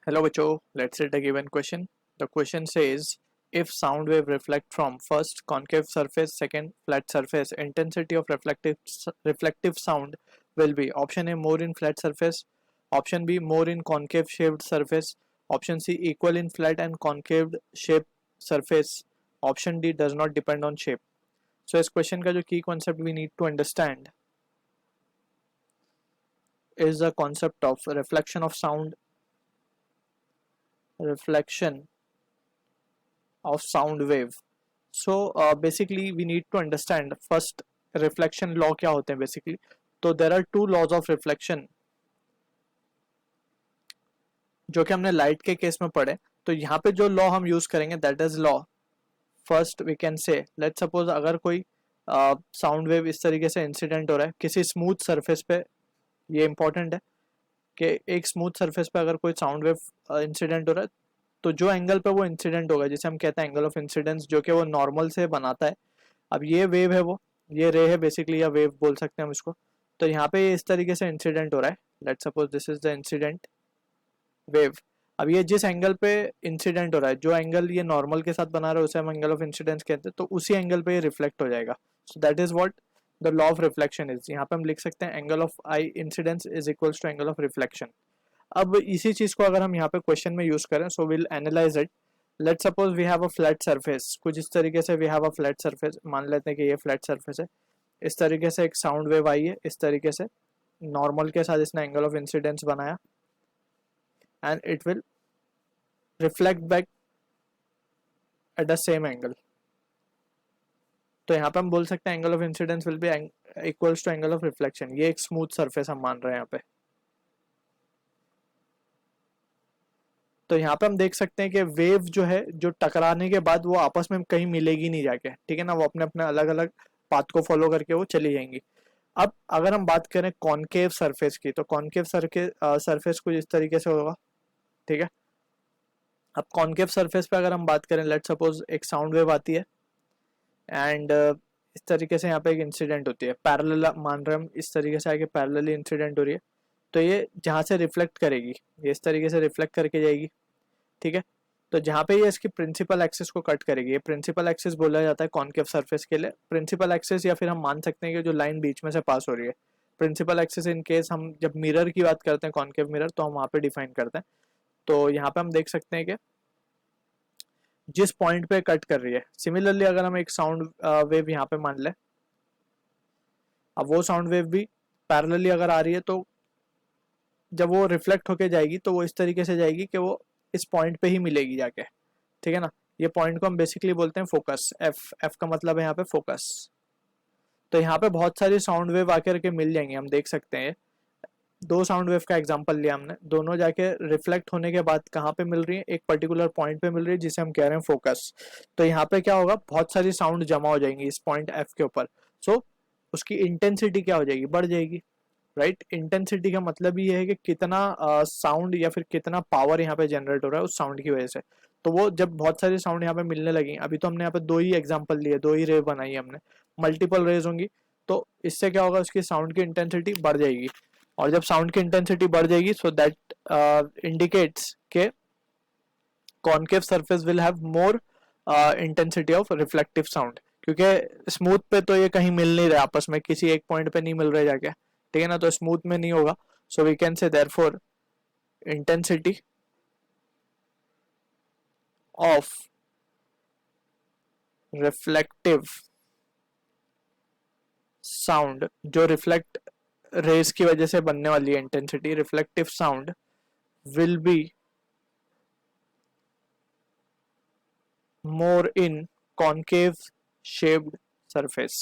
Hello Bacho, let's read a given question. The question says, if sound wave reflect from first concave surface, second flat surface, intensity of reflective sound will be option A more in flat surface, option B more in concave shaped surface, option C equal in flat and concave shaped surface, option D does not depend on shape. So इस question का जो key concept we need to understand is the concept of reflection of sound wave. So basically we need to understand first reflection law क्या होते हैं basically. तो there are two laws of reflection जो कि हमने light के case में पढ़े. तो यहाँ पे जो लॉ हम यूज करेंगे that is law. First we can say let's suppose अगर कोई साउंड वेव इस तरीके से इंसिडेंट हो रहा है किसी स्मूथ सरफेस पे. ये इंपॉर्टेंट है कि एक स्मूथ सरफेस पे अगर कोई साउंड वेव इंसिडेंट हो रहा है तो जो एंगल पे वो इंसिडेंट होगा जिसे हम कहते हैं एंगल ऑफ इंसिडेंस जो कि वो नॉर्मल से बनाता है. अब ये वेव है वो ये रे है बेसिकली या वेव बोल सकते हैं हम इसको. तो यहाँ पे इस तरीके से इंसिडेंट हो रहा है. Let's suppose this is the incident wave. अब ये जिस एंगल पे इंसिडेंट हो रहा है जो एंगल ये नॉर्मल के साथ बना रहा है उसे हम एंगल ऑफ इंसिडेंस कहते हैं. तो उसी एंगल पे ये रिफ्लेक्ट हो जाएगा. So that is what the law of reflection is. यहाँ पे हम लिख सकते हैं angle of i incidence is equals to angle of reflection. अब इसी चीज को अगर हम यहाँ पे क्वेश्चन में यूज करें so will analyse it. Let's suppose we have a flat surface. कुछ इस तरीके से we have a flat surface. मान लेते हैं कि ये फ्लैट सरफेस है. इस तरीके से एक साउंड वेव आई है इस तरीके से नॉर्मल के साथ इसने एंगल ऑफ इंसिडेंस बनाया and it will reflect back at the same angle. तो यहाँ पे हम बोल सकते हैं angle of incidence will be equals to angle of reflection. ये एक स्मूथ सरफेस हम मान रहे हैं यहाँ पे. तो यहाँ पे हम देख सकते हैं कि वेव जो है जो टकराने के बाद वो आपस में कहीं मिलेगी नहीं जाके. ठीक है ना. वो अपने अपने अलग अलग पाथ को फॉलो करके वो चली जाएंगी. अब अगर हम बात करें कॉनकेव सरफेस की तो कॉनकेव सरफेस कुछ इस तरीके से होगा. ठीक है. अब कॉनकेव सरफेस पे अगर हम बात करें लेट्स सपोज एक साउंड वेव आती है एंड इस तरीके से यहाँ पे एक इंसिडेंट होती है. पैरेलल मान रहे हम इस तरीके से आके पैरेलली इंसिडेंट हो रही है. तो ये जहाँ से रिफ्लेक्ट करेगी ये इस तरीके से रिफ्लेक्ट करके जाएगी. ठीक है. तो जहाँ पे ये इसकी प्रिंसिपल एक्सिस को कट करेगी ये प्रिंसिपल एक्सिस बोला जाता है कॉनकेव सरफेस के लिए. प्रिंसिपल एक्सिस या फिर हम मान सकते हैं कि जो लाइन बीच में से पास हो रही है प्रिंसिपल एक्सिस. इन केस हम जब मिरर की बात करते हैं कॉनकेव मिरर तो हम वहाँ पे डिफाइन करते हैं. तो यहाँ पे हम देख सकते हैं कि जिस पॉइंट पे कट कर रही है. सिमिलरली अगर हम एक साउंड वेव यहाँ पे मान लें. अब वो साउंड वेव भी पैरेलली अगर आ रही है तो जब वो रिफ्लेक्ट होके जाएगी तो वो इस तरीके से जाएगी कि वो इस पॉइंट पे ही मिलेगी जाके. ठीक है ना. ये पॉइंट को हम बेसिकली बोलते हैं फोकस. एफ का मतलब है यहाँ पे फोकस. तो यहाँ पे बहुत सारी साउंड वेव आकर के मिल जाएंगे. हम देख सकते हैं दो साउंड वेव का एग्जांपल लिया हमने. दोनों जाके रिफ्लेक्ट होने के बाद कहाँ पे मिल रही है एक पर्टिकुलर पॉइंट पे मिल रही है जिसे हम कह रहे हैं फोकस. तो यहाँ पे क्या होगा बहुत सारी साउंड जमा हो जाएंगी इस पॉइंट एफ के ऊपर. सो उसकी इंटेंसिटी क्या हो जाएगी बढ़ जाएगी. राइट. इंटेंसिटी का मतलब ये है कि कितना साउंड या फिर कितना पावर यहाँ पे जनरेट हो रहा है उस साउंड की वजह से. तो वो जब बहुत सारी साउंड यहाँ पे मिलने लगी. अभी तो हमने यहाँ पे दो ही एग्जांपल लिए दो ही रे बनाई हमने. मल्टीपल रेज होंगी तो इससे क्या होगा उसकी साउंड की इंटेंसिटी बढ़ जाएगी. और जब साउंड की इंटेंसिटी बढ़ जाएगी सो दैट इंडिकेट्स के concave surface will have more intensity of reflective sound. क्योंकि स्मूथ पे तो ये कहीं मिल नहीं रहे आपस में किसी एक पॉइंट पे नहीं मिल रहे जाके. ठीक है ना. तो स्मूथ में नहीं होगा. So we can say therefore intensity of reflective sound जो रिफ्लेक्ट रेज की वजह से बनने वाली है intensity reflective sound will be more in concave shaped surface.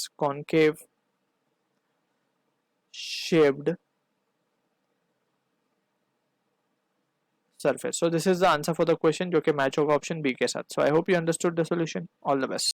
So this is the answer for the question जो कि मैच होगा ऑप्शन बी के साथ. So I hope you understood the solution. All the best.